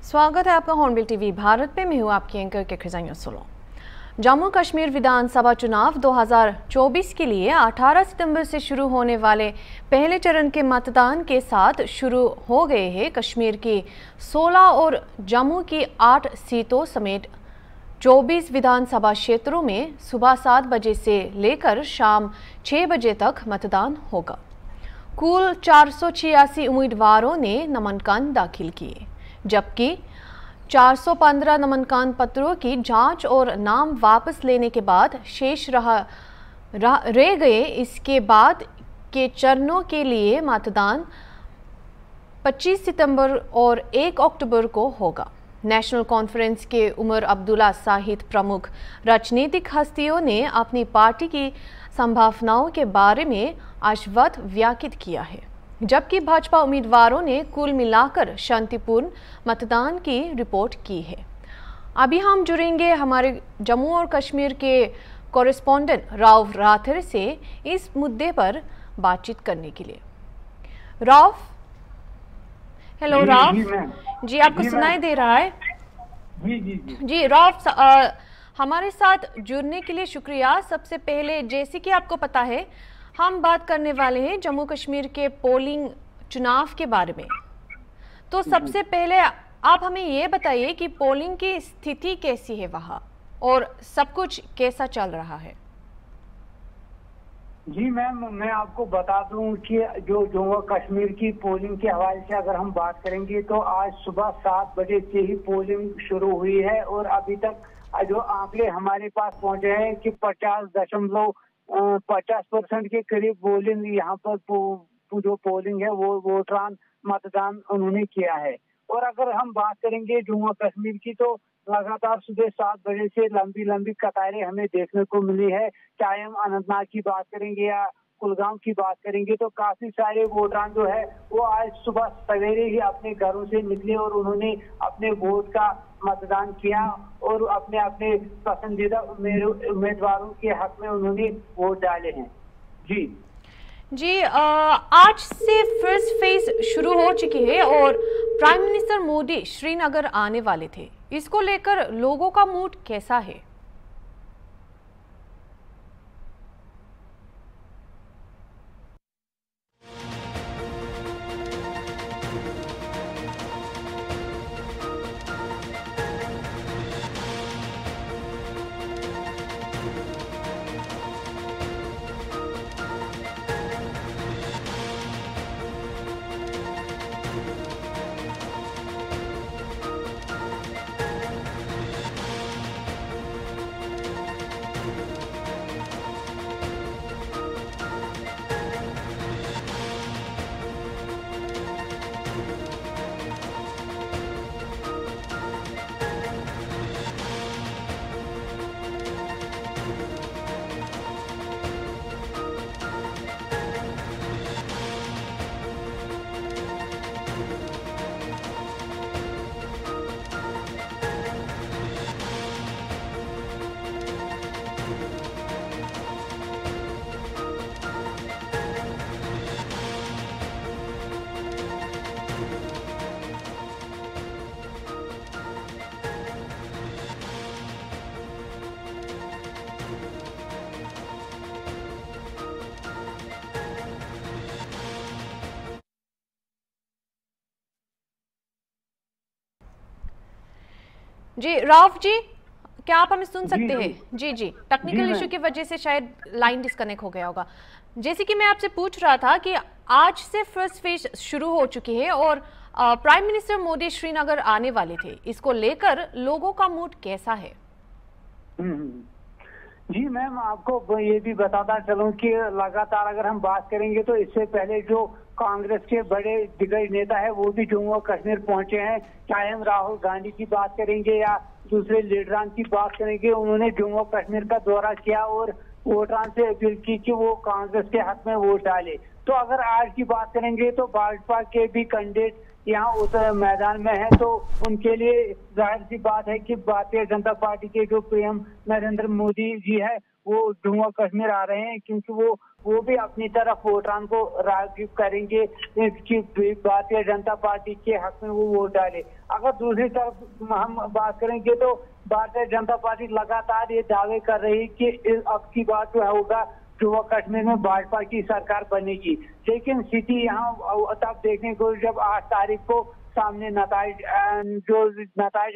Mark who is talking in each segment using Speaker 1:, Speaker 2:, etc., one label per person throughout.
Speaker 1: स्वागत है आपका हॉर्नबिल टीवी भारत पे। मैं हूँ आपकी एंकर के खजानिया सुलो। जम्मू कश्मीर विधानसभा चुनाव 2024 के लिए 18 सितंबर से शुरू होने वाले पहले चरण के मतदान के साथ शुरू हो गए हैं। कश्मीर की 16 और जम्मू की 8 सीटों समेत 24 विधानसभा क्षेत्रों में सुबह 7 बजे से लेकर शाम 6 बजे तक मतदान होगा। कुल 486 उम्मीदवारों ने नामांकन दाखिल किए, जबकि 415 नामांकन पत्रों की जांच और नाम वापस लेने के बाद शेष रह गए। इसके बाद के चरणों के लिए मतदान 25 सितंबर और 1 अक्टूबर को होगा। नेशनल कॉन्फ्रेंस के उमर अब्दुल्ला सहित प्रमुख राजनीतिक हस्तियों ने अपनी पार्टी की संभावनाओं के बारे में आशावाद व्यक्त किया है, जबकि भाजपा उम्मीदवारों ने कुल मिलाकर शांतिपूर्ण मतदान की रिपोर्ट की है। अभी हम जुड़ेंगे हमारे जम्मू और कश्मीर के कॉरेस्पॉन्डेंट राव राठौर से इस मुद्दे पर बातचीत करने के लिए। राव, हेलो राव जी, आपको सुनाई दे रहा है? जी राव, हमारे साथ जुड़ने के लिए शुक्रिया। सबसे पहले, जैसे कि आपको पता है, हम बात करने वाले हैं जम्मू कश्मीर के पोलिंग चुनाव के बारे में। तो सबसे पहले आप हमें ये बताइए कि पोलिंग की स्थिति कैसी है वहाँ और सब कुछ कैसा चल रहा है?
Speaker 2: जी मैम, मैं आपको बता दूं कि जो जम्मू कश्मीर की पोलिंग के हवाले से अगर हम बात करेंगे तो आज सुबह 7 बजे से ही पोलिंग शुरू हुई है और अभी तक जो आंकड़े हमारे पास पहुंचे हैं कि 50% के करीब पोलिंग यहाँ पर जो पोलिंग है वो वोटरान मतदान उन्होंने किया है। और अगर हम बात करेंगे जम्मू कश्मीर की तो लगातार सुबह 7 बजे से लंबी कतारें हमें देखने को मिली है। चाहे हम अनंतनाग की बात करेंगे या कुलगाम की बात करेंगे तो काफी सारे वोटरान जो है वो आज सुबह सवेरे ही अपने घरों से निकले और उन्होंने अपने वोट का मतदान किया और अपने पसंदीदा उम्मीदवारों के हक में उन्होंने वोट डाले हैं।
Speaker 1: जी, आज से फर्स्ट फेज शुरू हो चुकी है और प्राइम मिनिस्टर मोदी श्रीनगर आने वाले थे। इसको लेकर लोगों का मूड कैसा है? जी राव जी, क्या आप हमें सुन सकते हैं? जी, टेक्निकल इशू की वजह से शायद लाइन डिस्कनेक्ट हो गया होगा। जैसे कि मैं आपसे पूछ रहा था कि आज से फर्स्ट फेज शुरू हो चुकी है और प्राइम मिनिस्टर मोदी श्रीनगर आने वाले थे। इसको लेकर लोगों का मूड कैसा है?
Speaker 2: जी मैम, आपको ये भी बताता चलूं कि लगातार अगर हम बात करेंगे तो इससे पहले जो कांग्रेस के बड़े दिग्गज नेता है वो भी जम्मू कश्मीर पहुंचे हैं। चाहे हम राहुल गांधी की बात करेंगे या दूसरे लीडरान की बात करेंगे, उन्होंने जम्मू कश्मीर का दौरा किया और वोटरान से अपील की कि वो कांग्रेस के हक में वोट डाले। तो अगर आज की बात करेंगे तो भाजपा के भी कैंडिडेट यहाँ उस मैदान में है, तो उनके लिए जाहिर सी बात है कि भारतीय जनता पार्टी के जो पीएम नरेंद्र मोदी जी है वो जम्मू कश्मीर आ रहे हैं, क्योंकि वो भी अपनी तरफ वोटरान को राग़िब करेंगे कि भारतीय जनता पार्टी के हक में वो वोट डाले। अगर दूसरी तरफ हम बात करेंगे तो भारतीय जनता पार्टी लगातार ये दावे कर रही है कि अब की बात जो होगा जम्मू कश्मीर में भाजपा की सरकार बनेगी, लेकिन स्थिति यहाँ तब देखने को जब 8 तारीख को सामने नताइज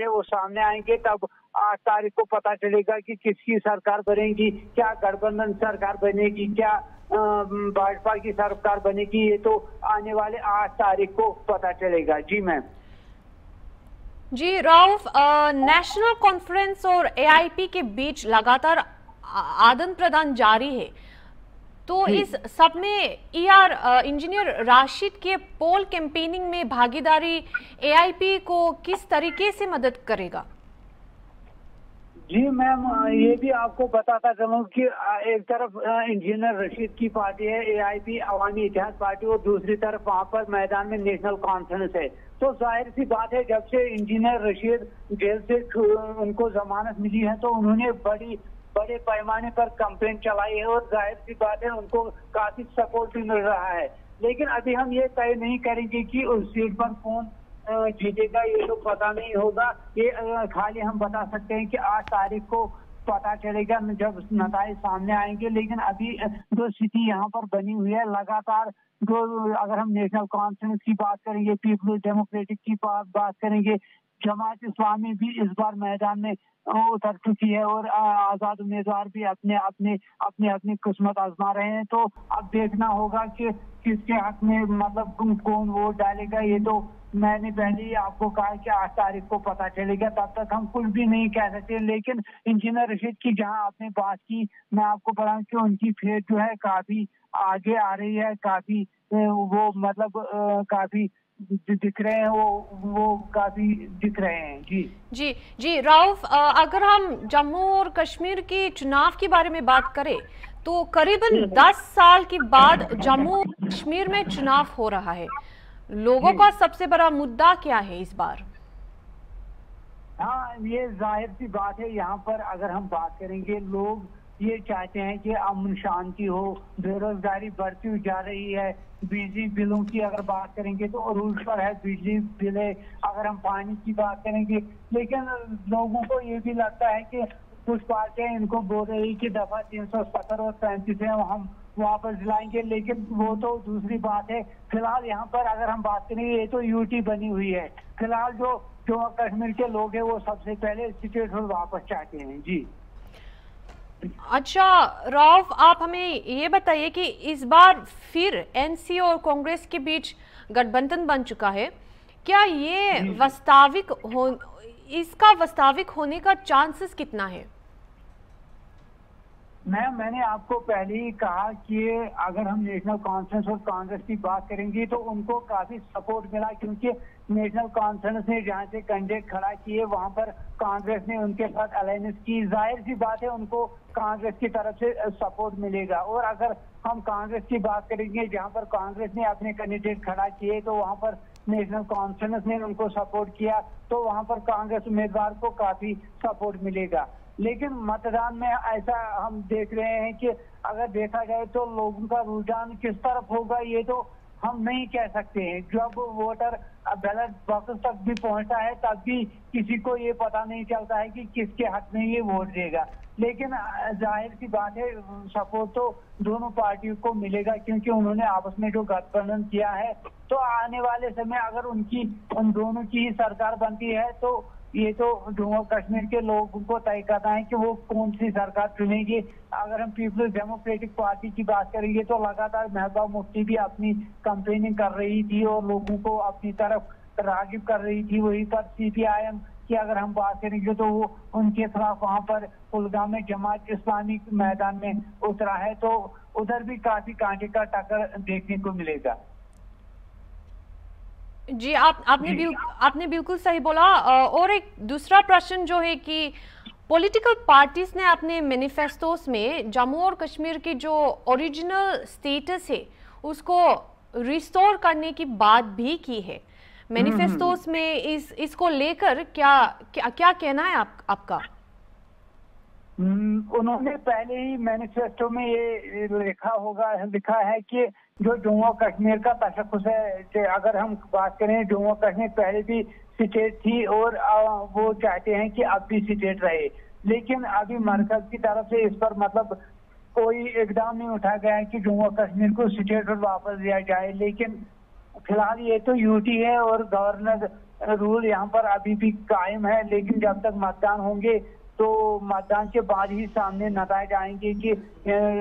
Speaker 2: है वो सामने आएंगे, तब 8 तारीख को पता चलेगा कि किसकी सरकार बनेगी, क्या गठबंधन सरकार बनेगी, क्या भाजपा की सरकार बनेगी, ये तो आने वाले 8 तारीख को पता चलेगा। जी मैम।
Speaker 1: जी रऊफ, नेशनल कॉन्फ्रेंस और एआईपी के बीच लगातार आदान प्रदान जारी है, तो इस सब में इंजीनियर राशिद के पोल कैंपेनिंग में भागीदारी एआईपी को किस तरीके से मदद करेगा?
Speaker 2: जी मैम, ये भी आपको बताता चलूं कि एक तरफ इंजीनियर रशीद की पार्टी है एआईपी अवामी इतिहाद पार्टी, और दूसरी तरफ वहाँ पर मैदान में नेशनल कॉन्फ्रेंस है। तो जाहिर सी बात है जब से इंजीनियर रशीद जेल से उनको जमानत मिली है तो उन्होंने बड़े पैमाने पर कैंपेन चलाई है, और जाहिर सी बात है उनको काफी सपोर्ट भी मिल रहा है। लेकिन अभी हम ये तय नहीं करेंगे कि उस सीट पर कौन जीतेगा, ये तो पता नहीं होगा। ये खाली हम बता सकते हैं कि 8 तारीख को पता चलेगा जब नताइज सामने आएंगे। लेकिन अभी जो स्थिति यहाँ पर बनी हुई है लगातार, जो अगर हम नेशनल कॉन्फ्रेंस की बात करेंगे, पीपल्स डेमोक्रेटिक की बात करेंगे, जमात इस्लामी भी इस बार मैदान में उतर चुकी है, और आजाद उम्मीदवार भी अपनी किस्मत आजमा रहे हैं। तो अब देखना होगा कि किसके हक में मतलब कौन वोट डालेगा। ये तो मैंने पहले ही आपको कहा कि 8 तारीख को पता चलेगा, तब तक हम कुछ भी नहीं कह सकते। लेकिन इंजीनियर रशीद की जहां आपने बात की, मैं आपको बताऊं कि उनकी फेज जो है काफी आगे आ रही है, काफी वो मतलब काफी दिख रहे हैं, वो काफी दिख रहे हैं।
Speaker 1: जी रऊफ, अगर हम जम्मू और कश्मीर के चुनाव के बारे में बात करें तो करीबन 10 साल के बाद जम्मू और कश्मीर में चुनाव हो रहा है, लोगों का सबसे बड़ा मुद्दा क्या है इस बार?
Speaker 2: हाँ, ये जाहिर सी बात है, यहाँ पर अगर हम बात करेंगे लोग ये चाहते हैं कि अमन शांति हो, बेरोजगारी बढ़ती जा रही है, बिजली बिलों की अगर बात करेंगे तो अरूज पर है बिजली बिलें, अगर हम पानी की बात करेंगे। लेकिन लोगों को ये भी लगता है कि कुछ पार्टियां इनको बोल रही कि दफा 370 और 35 है हम वापस दिलाएंगे, लेकिन वो तो दूसरी बात है। फिलहाल यहाँ पर अगर हम बात करेंगे, ये तो यूटी बनी हुई है। फिलहाल जो जम्मू कश्मीर के लोग हैं वो सबसे पहले स्टेटहुड वापस चाहते हैं। जी
Speaker 1: अच्छा रऊफ, आप हमें ये बताइए कि इस बार फिर एनसी और कांग्रेस के बीच गठबंधन बन चुका है, क्या ये इसका वास्तविक होने का चांसेस कितना है?
Speaker 2: मैंने आपको पहले ही कहा कि अगर हम नेशनल कॉन्फ्रेंस और कांग्रेस की बात करेंगे तो उनको काफी सपोर्ट मिला, क्योंकि नेशनल कॉन्फ्रेंस ने जहां से कैंडिडेट खड़ा किए वहां पर कांग्रेस ने उनके साथ अलायंस की। जाहिर सी बात है उनको कांग्रेस की तरफ से सपोर्ट मिलेगा। और अगर हम कांग्रेस की बात करेंगे, जहां पर कांग्रेस ने अपने कैंडिडेट खड़ा किए तो वहां पर नेशनल कॉन्फ्रेंस ने उनको सपोर्ट किया, तो वहां पर कांग्रेस उम्मीदवार को काफी सपोर्ट मिलेगा। लेकिन मतदान में ऐसा हम देख रहे हैं कि अगर देखा जाए तो लोगों का रुझान किस तरफ होगा ये तो हम नहीं कह सकते हैं। जब वोटर बैलेट बॉक्स तक भी पहुंचता है तब भी किसी को ये पता नहीं चलता है कि किसके हक में ये वोट देगा। लेकिन जाहिर सी बात है सपोर्ट तो दोनों पार्टियों को मिलेगा, क्योंकि उन्होंने आपस में जो गठबंधन किया है। तो आने वाले समय अगर उन दोनों की ही सरकार बनती है तो ये तो जम्मू कश्मीर के लोगों को तय करना है कि वो कौन सी सरकार चुनेंगे। अगर हम पीपल्स डेमोक्रेटिक पार्टी की बात करेंगे तो लगातार महबूबा मुफ्ती भी अपनी कैंपेनिंग कर रही थी और लोगों को अपनी तरफ राग़िब कर रही थी। वहीं पर सीपीआईएम की अगर हम बात करेंगे तो वो उनके खिलाफ वहां पर कुलगाम में जमात इस्लामी मैदान में उतरा है, तो उधर भी काफी कांटे का टक्कर देखने को मिलेगा।
Speaker 1: जी आपने बिल्कुल सही बोला। और एक दूसरा प्रश्न जो है कि पॉलिटिकल पार्टीज ने अपने मैनिफेस्टोस में जम्मू और कश्मीर की जो ओरिजिनल स्टेटस है उसको रिस्टोर करने की बात भी की है। मैनिफेस्टोस में इसको लेकर क्या कहना है आपका?
Speaker 2: उन्होंने पहले ही मैनिफेस्टो में ये लिखा है कि जो जम्मू कश्मीर का तशख्खुस है, कि अगर हम बात करें, जम्मू कश्मीर पहले भी स्टेट थी और वो चाहते हैं कि अब भी स्टेट रहे, लेकिन अभी मरकज की तरफ से इस पर मतलब कोई इकदाम नहीं उठाया गया है कि जम्मू कश्मीर को स्टेट वापस दिया जाए। लेकिन फिलहाल ये तो यूटी है और गवर्नर रूल यहाँ पर अभी भी कायम है, लेकिन जब तक मतदान होंगे तो मतदान के बाद ही सामने नतीजे आएंगे कि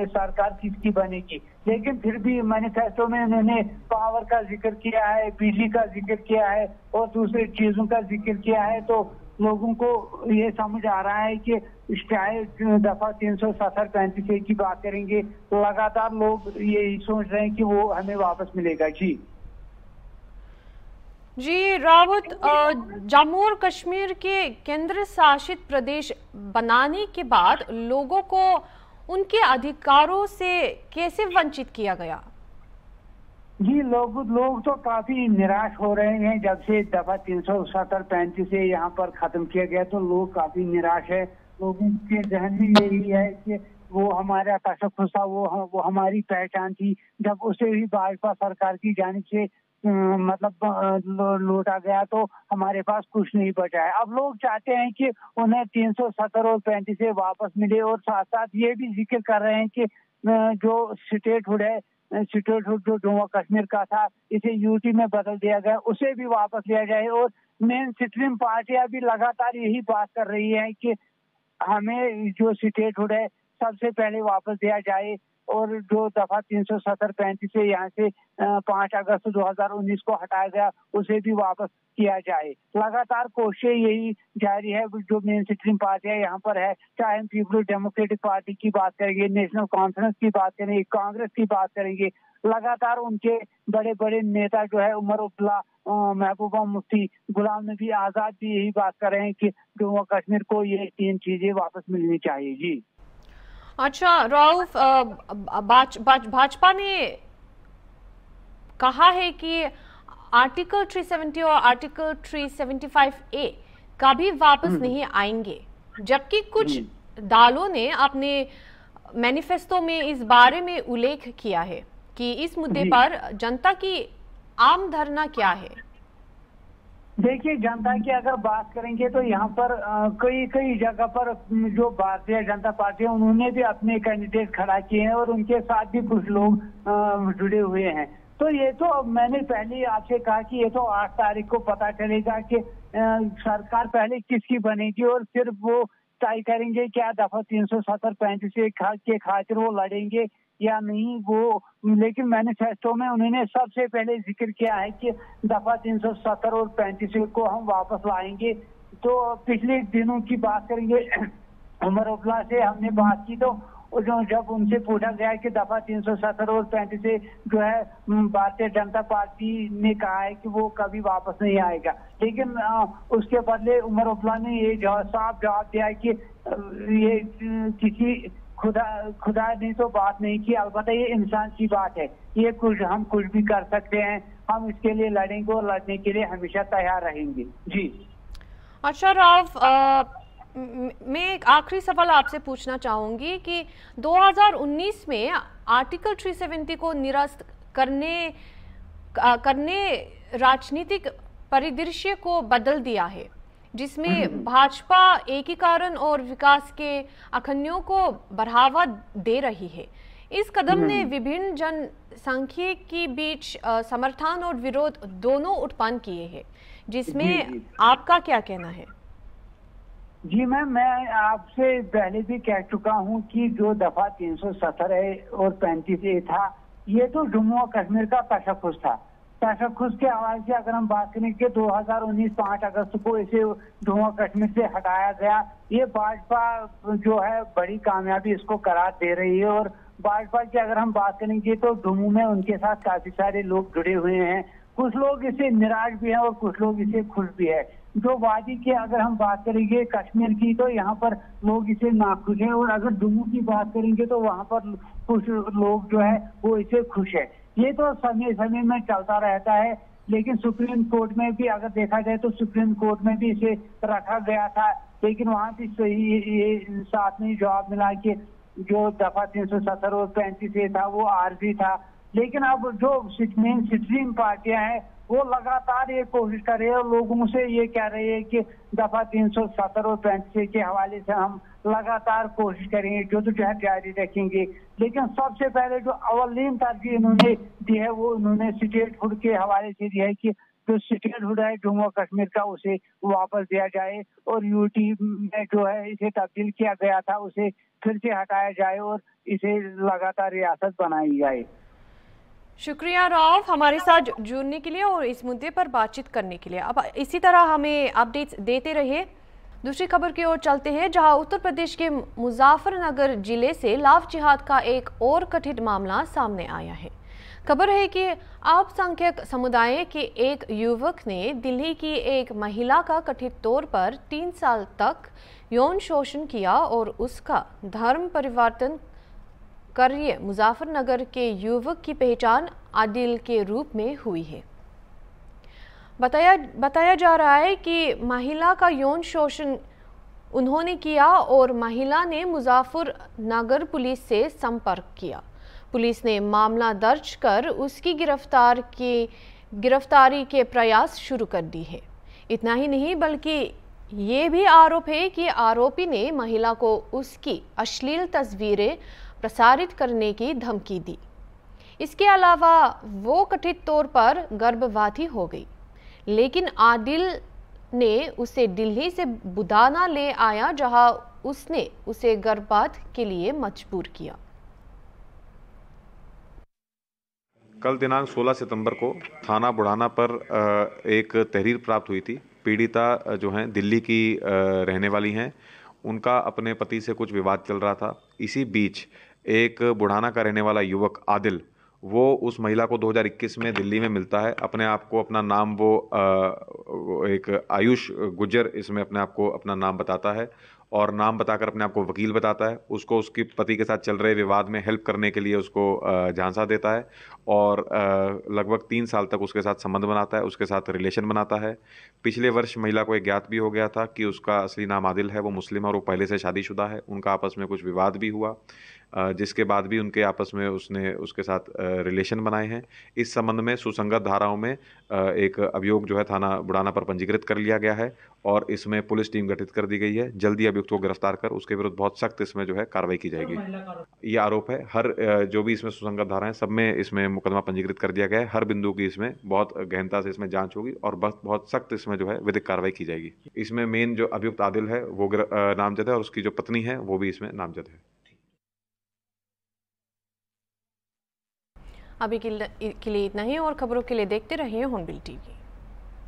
Speaker 2: सरकार किसकी बनेगी। लेकिन फिर भी मैनिफेस्टो में उन्होंने पावर का जिक्र किया है, बिजली का जिक्र किया है और दूसरी चीजों का जिक्र किया है, तो लोगों को ये समझ आ रहा है कि चाहे दफा 370-35 की बात करेंगे, तो लगातार लोग यही सोच रहे हैं कि वो हमें वापस मिलेगा।
Speaker 1: जी रावत, जम्मू और कश्मीर के केंद्र शासित प्रदेश बनाने के बाद लोगों को उनके अधिकारों से कैसे वंचित किया गया?
Speaker 2: जी, लोग तो काफी निराश हो रहे हैं। जब से दफा 370-35 से यहाँ पर खत्म किया गया तो लोग काफी निराश है। लोगों के जहन में यही है कि वो हमारा तशख्खुस था, वो हमारी पहचान थी, जब उसे भी भाजपा सरकार की जानिब से मतलब लौटा गया तो हमारे पास कुछ नहीं बचा है। अब लोग चाहते हैं कि उन्हें 370 और 35 से वापस मिले, और साथ साथ ये भी जिक्र कर रहे हैं कि जो स्टेटहुड है, स्टेटहुड जो जम्मू कश्मीर का था, इसे यूटी में बदल दिया गया, उसे भी वापस लिया जाए। और मेन स्ट्रीम पार्टियां भी लगातार यही बात कर रही है कि हमें जो स्टेटहुड है सबसे पहले वापस दिया जाए, और जो दफा 370-35 से यहाँ से 5 अगस्त 2019 को हटाया गया उसे भी वापस किया जाए। लगातार कोशिशें यही जारी है। जो मेन स्ट्रीम पार्टियां यहाँ पर है, चाहे हम पीपल्स डेमोक्रेटिक पार्टी की बात करेंगे, नेशनल कॉन्फ्रेंस की बात करेंगे, कांग्रेस की बात करेंगे, लगातार उनके बड़े बड़े नेता जो है उमर अब्दुल्ला, महबूबा मुफ्ती, गुलाम नबी आजाद भी यही बात कर रहे हैं कि जम्मू कश्मीर को ये 3 चीजें वापस मिलनी चाहिए। जी
Speaker 1: अच्छा रऊफ, भाजपा ने कहा है कि आर्टिकल 370 और आर्टिकल 375A कभी वापस नहीं आएंगे, जबकि कुछ दलों ने अपने मैनिफेस्टो में इस बारे में उल्लेख किया है कि इस मुद्दे पर जनता की आम धारणा क्या है?
Speaker 2: देखिए, जनता की अगर बात करेंगे तो यहाँ पर कई जगह पर जो भारतीय जनता पार्टी है उन्होंने भी अपने कैंडिडेट खड़ा किए हैं और उनके साथ भी कुछ लोग जुड़े हुए हैं। तो ये तो मैंने पहले आपसे कहा कि ये तो 8 तारीख को पता चलेगा कि सरकार पहले किसकी बनेगी, और फिर वो तय करेंगे क्या दफा 370-35 के खातिर वो लड़ेंगे या नहीं वो। लेकिन मैनिफेस्टो में उन्होंने सबसे पहले जिक्र किया है कि दफा 370 और 35 को हम वापस लाएंगे। तो पिछले दिनों की बात करेंगे, उमर अब्दुल्ला से हमने बात की तो जब उनसे पूछा गया कि दफा 370 और 35 से जो है भारतीय जनता पार्टी ने कहा है कि वो कभी वापस नहीं आएगा, लेकिन उसके बदले उमर अब्दुल्ला ने ये साफ जवाब दिया है कि ये किसी खुदा ने तो बात नहीं की, अलबत्ता ये इंसान की बात है, ये हम कुछ भी कर सकते हैं, हम इसके लिए लड़ेंगे और लड़ने के लिए हमेशा तैयार रहेंगे। जी
Speaker 1: अच्छा राव, मैं एक आखिरी सवाल आपसे पूछना चाहूंगी कि 2019 में आर्टिकल 370 को निरस्त करने राजनीतिक परिदृश्य को बदल दिया है, जिसमें भाजपा एकीकरण और विकास के अखंडियों को बढ़ावा दे रही है। इस कदम ने विभिन्न जनसंख्या के बीच समर्थन और विरोध दोनों उत्पन्न किए हैं, जिसमें आपका क्या कहना है?
Speaker 2: जी मैम, मैं आपसे पहले भी कह चुका हूं कि जो दफा 370 और 35A था, ये तो जम्मू और कश्मीर का तशख्खुस था। तशख्खुस के हवाले से अगर हम बात करें कि 2019 5 अगस्त को इसे जम्मू कश्मीर से हटाया गया, ये भाजपा जो है बड़ी कामयाबी इसको करार दे रही है। और भाजपा की अगर हम बात करेंगे तो जम्मू में उनके साथ काफी सारे लोग जुड़े हुए हैं। कुछ लोग इसे निराश भी हैं और कुछ लोग इसे खुश भी है। जो वादी की अगर हम बात करेंगे कश्मीर की, तो यहाँ पर लोग इसे नाखुश हैं, और अगर जम्मू की बात करेंगे तो वहाँ पर कुछ लोग जो है वो इसे खुश है। ये तो समय समय में चलता रहता है, लेकिन सुप्रीम कोर्ट में भी अगर देखा जाए तो सुप्रीम कोर्ट में भी इसे रखा गया था, लेकिन वहां भी ये साथ में जवाब मिला कि जो दफा 370 और 35 ए था वो आर्जी था। लेकिन अब जो मेन सिटिंग पार्टियां हैं वो लगातार ये कोशिश कर रही है और लोगों से ये कह रही है कि दफा 370 और 35 के हवाले से हम लगातार कोशिश करेंगे, जद्दोजहद जारी रखेंगे। लेकिन सबसे पहले जो अवलीन तरजीह इन्होंने दी है वो इन्होंने स्टेटहुड के हवाले से दी है कि जो स्टेटहुड है जम्मू और कश्मीर का उसे वापस दिया जाए और यूटी में जो है इसे तब्दील किया गया था उसे फिर से हटाया जाए और इसे लगातार रियासत बनाई जाए।
Speaker 1: शुक्रिया रऊफ हमारे साथ जुड़ने के लिए और इस मुद्दे पर बातचीत करने के लिए। अब इसी तरह हमें अपडेट्स देते रहिए। दूसरी खबर की ओर चलते हैं, जहां उत्तर प्रदेश के मुजफ्फरनगर जिले से लाव जिहाद का एक और कथित मामला सामने आया है। खबर है कि अल्पसंख्यक समुदाय के एक युवक ने दिल्ली की एक महिला का कथित तौर पर 3 साल तक यौन शोषण किया और उसका धर्म परिवर्तन कर मुजफ्फरनगर के युवक की पहचान आदिल के रूप में हुई है। बताया जा रहा है कि महिला का यौन शोषण उन्होंने किया और महिला ने मुजफ्फरनगर पुलिस से संपर्क किया। पुलिस ने मामला दर्ज कर उसकी गिरफ्तारी के प्रयास शुरू कर दी है। इतना ही नहीं बल्कि ये भी आरोप है कि आरोपी ने महिला को उसकी अश्लील तस्वीरें प्रसारित करने की धमकी दी। इसके अलावा वो कथित तौर पर गर्भवती हो गई, लेकिन आदिल ने उसे दिल्ली से बुदाना ले आया जहां उसने उसे गर्भपात के लिए मजबूर किया।
Speaker 3: कल दिनांक 16 सितंबर को थाना बुढ़ाना पर एक तहरीर प्राप्त हुई थी। पीड़िता जो हैं दिल्ली की रहने वाली हैं, उनका अपने पति से कुछ विवाद चल रहा था। इसी बीच एक बुढ़ाना का रहने वाला युवक आदिल, वो उस महिला को 2021 में दिल्ली में मिलता है। अपने आप को अपना नाम वो एक आयुष गुज्जर इसमें अपने आप को अपना नाम बताता है और नाम बताकर अपने आप को वकील बताता है। उसको उसके पति के साथ चल रहे विवाद में हेल्प करने के लिए उसको झांसा देता है और लगभग 3 साल तक उसके साथ संबंध बनाता है, उसके साथ रिलेशन बनाता है। पिछले वर्ष महिला को एक ज्ञात भी हो गया था कि उसका असली नाम आदिल है, वो मुस्लिम है और वो पहले से शादीशुदा है। उनका आपस में कुछ विवाद भी हुआ, जिसके बाद भी उनके आपस में उसने उसके साथ रिलेशन बनाए हैं। इस संबंध में सुसंगत धाराओं में एक अभियोग जो है थाना बुढ़ाना पर पंजीकृत कर लिया गया है और इसमें पुलिस टीम गठित कर दी गई है। जल्दी अभियुक्त को गिरफ्तार कर उसके विरुद्ध बहुत सख्त इसमें जो है कार्रवाई की जाएगी। ये आरोप है, हर जो भी इसमें सुसंगत धारा है सब में इसमें मुकदमा पंजीकृत कर दिया गया है। हर बिंदु की इसमें बहुत गहनता से इसमें जांच होगी और बहुत सख्त इसमें जो है विधिक कार्रवाई की जाएगी। इसमें मेन जो अभियुक्त आदिल है वो नामजद है और उसकी जो पत्नी है वो भी इसमें नामजद है।
Speaker 1: अभी के लिए इतना ही और खबरों के लिए देखते रहिए हॉर्नबिल टीवी।